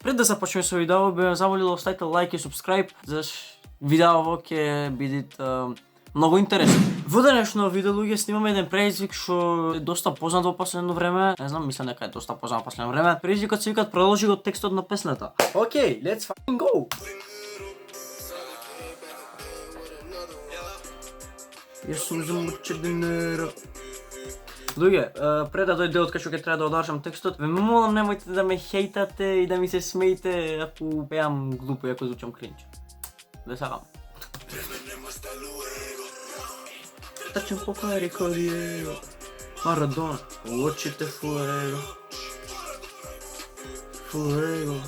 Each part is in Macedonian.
Пред да започнеме со видео, би замолил оставите лайк и subscribe, заш видео ќе биде многу интересно. Во денешно видео луѓе снимаме еден предизвик што е доста познат во последно време. Не знам, мислам дека е доста познат во последно време. Предизвикот се викат продолжи го текстот на песната. Океј, let's fucking go. Јас сум замучен денера. Луѓе, пред да дојде од кај што ќе треба да одржам текстот, ве молам немојте да ме хейтате и да ми се смеете ако пеам глупо и ако звучам кринч. Ве сакам. Трчам по пари ко Диего, Марадона, очите фуего, фуего,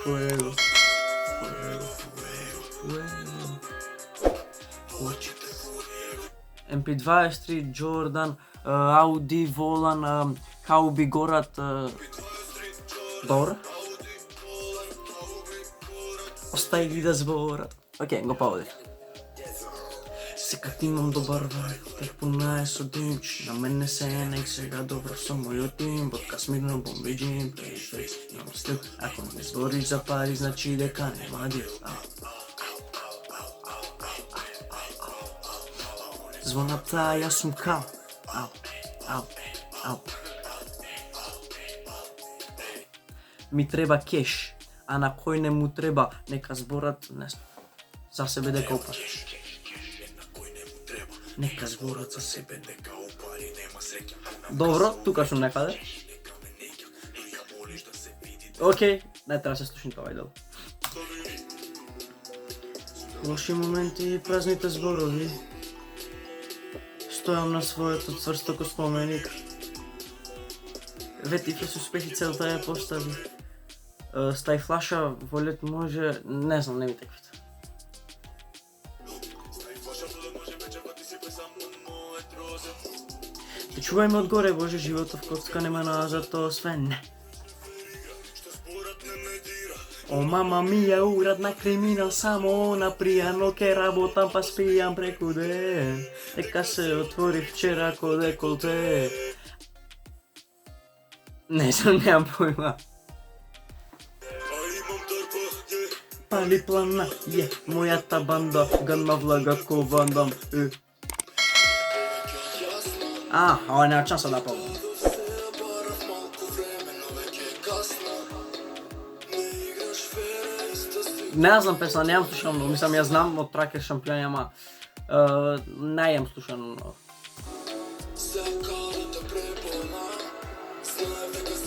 фуего, фуего, очите. MP23, Jordan, Audi, Volan, Haubi, Gorat, Dor. Остай ги да зборат. Океј, го поводив. Секад имам добар вајб, тек понајс од димч. На мене се енек сега добро со мојот тим. Водка смирно, бомбиджин, плейфейс, имам стил. Ако не збориш за пари, значи дека нема дил. Звоната, јас сум као. Ау. Ми треба кеш, а на кој не му треба, нека зборат, не знам, за себе дека упаш. Нека зборат за себе дека упари нема среќа. Добро, тука сум некаде. Океј, не треба се слушам тоа дел. Лоши моменти и празните зборови. Стојам на своето цврсто ко споменик. Ветив с успехи целта ја постави. Стај флаша, волет може, не знам, не ми теквите. Те чувај ме одгоре, Боже, животов коцка нема назад, тоа све не. О, мама мија, урадна криминал, само она пријано ке работам па спијам преку ден. Дека се отвори вчера ко деколте. Не знам, немам појма. Пали плана, мојата банда, ганна влага ко вандам. Ова нема шанса да помня. Не знам песна, не јам слушан, мислам ја знам од Траке шампиони, ама не јам слушан.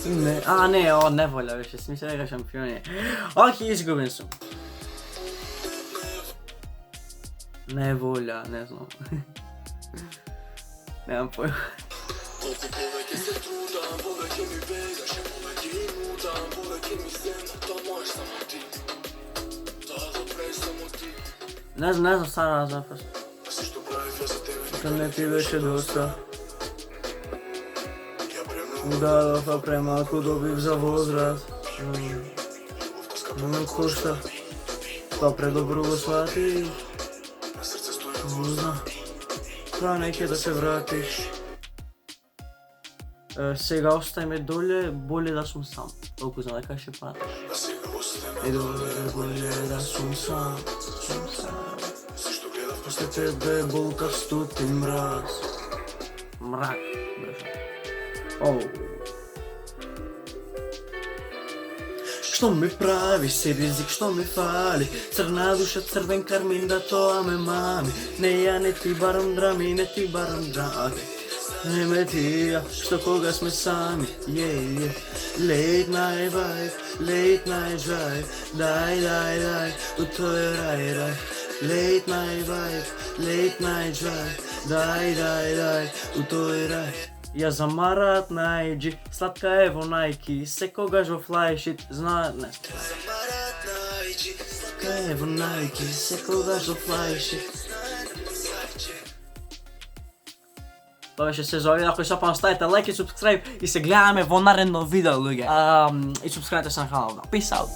Не, ова не волја беше, смисля дека шампиони. Океј, изгубен сум. Не волја, не знам. Немам појма. Не знам, стана запас. Што не ти беше доста. Удадов, а премалку добив за возраст. Но кошта. Тоа предобро го свати. Знам. Тоа неќе да се вратиш. Сега остајме доле, боле да сум сам. Толку знам дека ќе патиш. Боле да сум сам. После тебе болка студ и мраз. Мрак, бреша. Што ми прави се ризик, што ми фали? Црна душа, црвен кармин, да тоа ме мами. Не ја не ти барам драми, не ти барам драми. Не ме тија, што кога сме сами. Late night vibe, late night drive. Дај, у тој рај. Late night vibe, late night drive. Дај, у тој рај. Ја замараат на IG, сладка е во Nike, секогаш во флајшит, знаат не. Сладка е во Nike, секогаш во флајшит. Тоа беше се за овие, ако сопам ставите лайк и subscribe и се гледаме во наредно видео, луѓе. И subscribe се на каналот. Peace out.